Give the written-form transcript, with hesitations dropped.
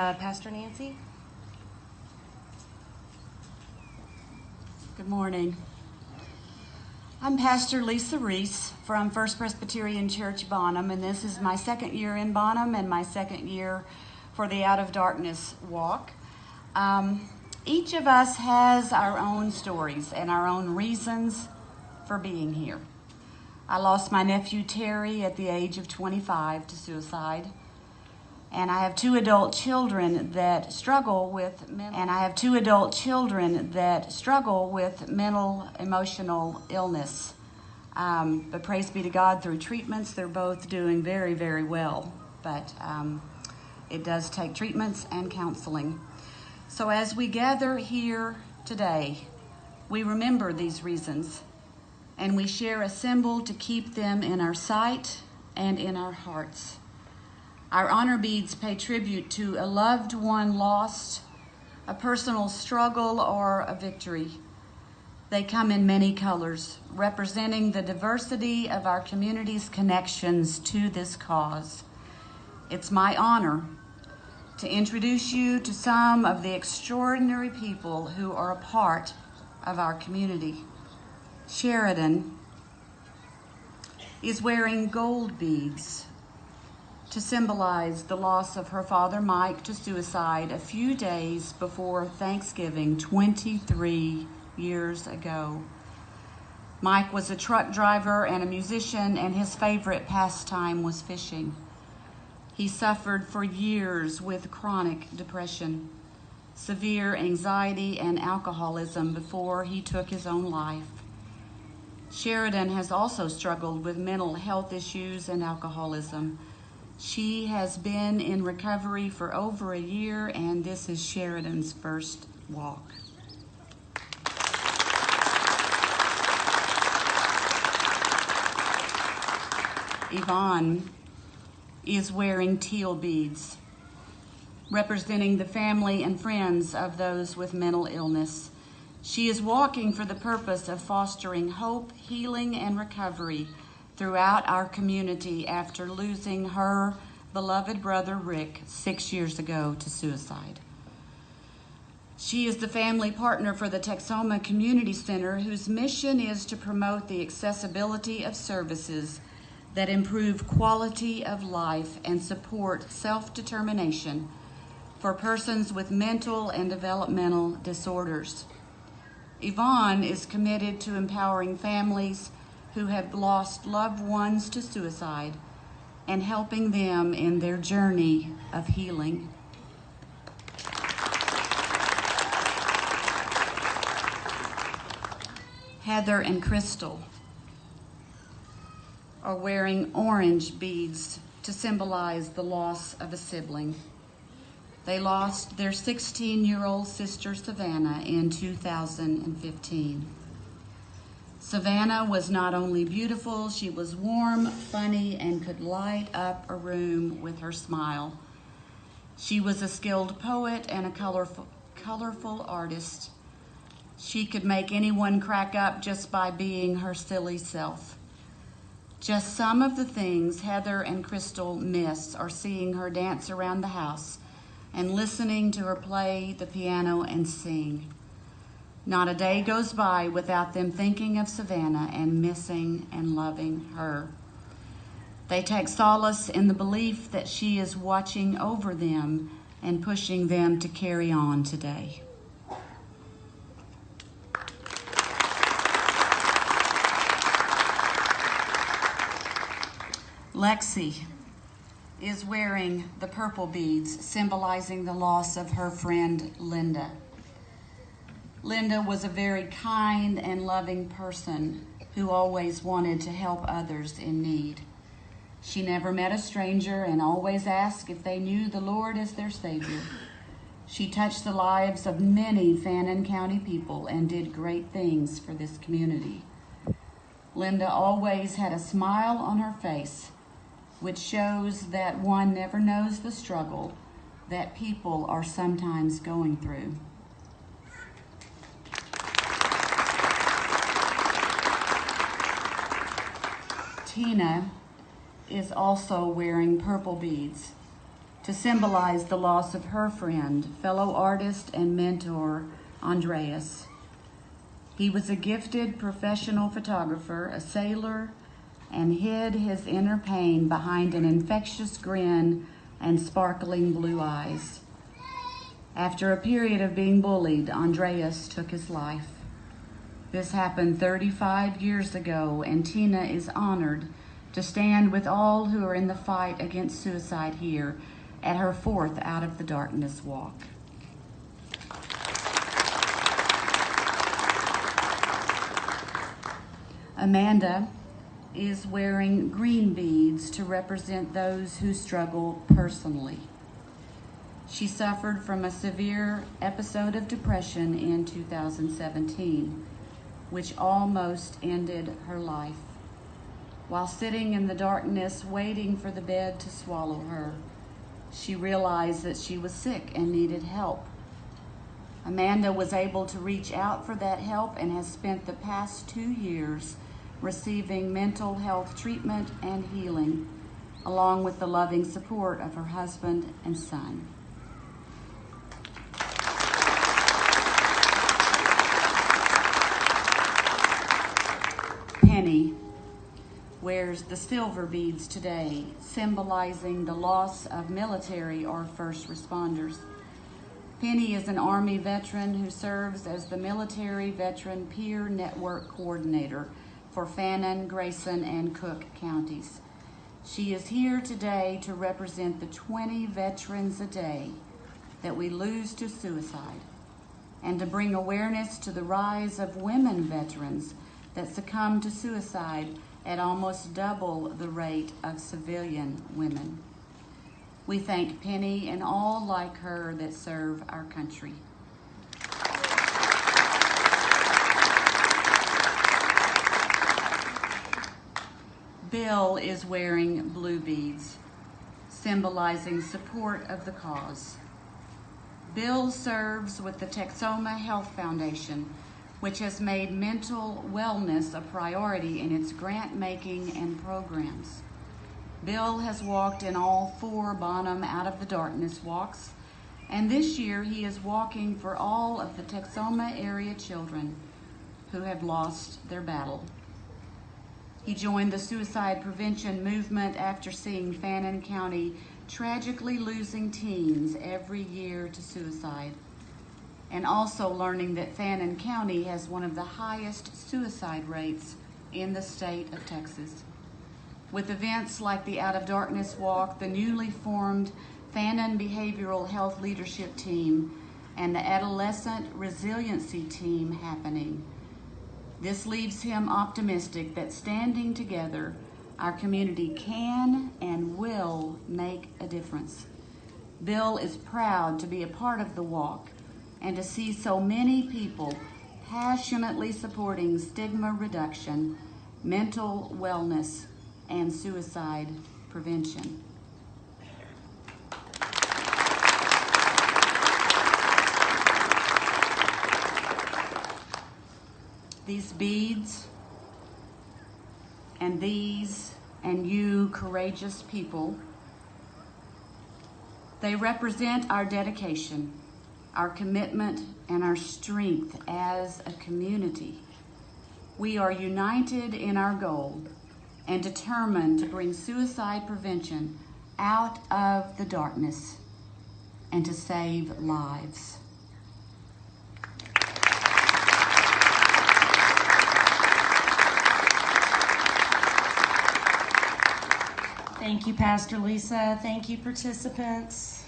Pastor Nancy? Good morning. I'm Pastor Lisa Reese from First Presbyterian Church, Bonham, and this is my second year in Bonham and my second year for the Out of Darkness walk. Each of us has our own stories and our own reasons for being here. I lost my nephew Terry at the age of 25 to suicide. And I have two adult children that struggle with mental, emotional illness. But praise be to God, through treatments, they're both doing very, very well. But it does take treatments and counseling. So as we gather here today, we remember these reasons, and we share a symbol to keep them in our sight and in our hearts. Our honor beads pay tribute to a loved one lost, a personal struggle, or a victory. They come in many colors, representing the diversity of our community's connections to this cause. It's my honor to introduce you to some of the extraordinary people who are a part of our community. Sheridan is wearing gold beads to symbolize the loss of her father, Mike, to suicide a few days before Thanksgiving 23 years ago. Mike was a truck driver and a musician, and his favorite pastime was fishing. He suffered for years with chronic depression, severe anxiety, and alcoholism before he took his own life. Sheridan has also struggled with mental health issues and alcoholism. She has been in recovery for over a year, and this is Sheridan's first walk. Yvonne is wearing teal beads, representing the family and friends of those with mental illness. She is walking for the purpose of fostering hope, healing, and recovery throughout our community after losing her beloved brother Rick 6 years ago to suicide. She is the family partner for the Texoma Community Center, whose mission is to promote the accessibility of services that improve quality of life and support self-determination for persons with mental and developmental disorders. Yvonne is committed to empowering families who have lost loved ones to suicide and helping them in their journey of healing. Heather and Crystal are wearing orange beads to symbolize the loss of a sibling. They lost their 16-year-old sister Savannah in 2015. Savannah was not only beautiful, she was warm, funny, and could light up a room with her smile. She was a skilled poet and a colorful artist. She could make anyone crack up just by being her silly self. Just some of the things Heather and Crystal miss are seeing her dance around the house and listening to her play the piano and sing. Not a day goes by without them thinking of Savannah and missing and loving her. They take solace in the belief that she is watching over them and pushing them to carry on today. Lexi is wearing the purple beads, symbolizing the loss of her friend Linda. Linda was a very kind and loving person who always wanted to help others in need. She never met a stranger and always asked if they knew the Lord as their Savior. She touched the lives of many Fannin County people and did great things for this community. Linda always had a smile on her face, which shows that one never knows the struggle that people are sometimes going through. Tina is also wearing purple beads, to symbolize the loss of her friend, fellow artist and mentor, Andreas. He was a gifted professional photographer, a sailor, and hid his inner pain behind an infectious grin and sparkling blue eyes. After a period of being bullied, Andreas took his life. This happened 35 years ago, and Tina is honored to stand with all who are in the fight against suicide here at her 4th Out of the Darkness walk. Amanda is wearing green beads to represent those who struggle personally. She suffered from a severe episode of depression in 2017, which almost ended her life. While sitting in the darkness waiting for the bed to swallow her, she realized that she was sick and needed help. Amanda was able to reach out for that help and has spent the past 2 years receiving mental health treatment and healing, along with the loving support of her husband and son. Penny wears the silver beads today, symbolizing the loss of military or first responders. Penny is an Army veteran who serves as the Military Veteran Peer Network Coordinator for Fannin, Grayson, and Cook counties. She is here today to represent the 20 veterans a day that we lose to suicide, and to bring awareness to the rise of women veterans that succumb to suicide at almost double the rate of civilian women. We thank Penny and all like her that serve our country. Bill is wearing blue beads, symbolizing support of the cause. Bill serves with the Texoma Health Foundation, which has made mental wellness a priority in its grant making and programs. Bill has walked in all 4 Bonham Out of the Darkness walks, and this year he is walking for all of the Texoma area children who have lost their battle. He joined the suicide prevention movement after seeing Fannin County tragically losing teens every year to suicide, and also learning that Fannin County has one of the highest suicide rates in the state of Texas. With events like the Out of Darkness Walk, the newly formed Fannin Behavioral Health Leadership Team, and the Adolescent Resiliency Team happening, this leaves him optimistic that standing together, our community can and will make a difference. Bill is proud to be a part of the walk and to see so many people passionately supporting stigma reduction, mental wellness, and suicide prevention. These beads and these and you courageous people, they represent our dedication, our commitment, and our strength as a community. We are united in our goal and determined to bring suicide prevention out of the darkness and to save lives. Thank you, Pastor Lisa. Thank you, participants.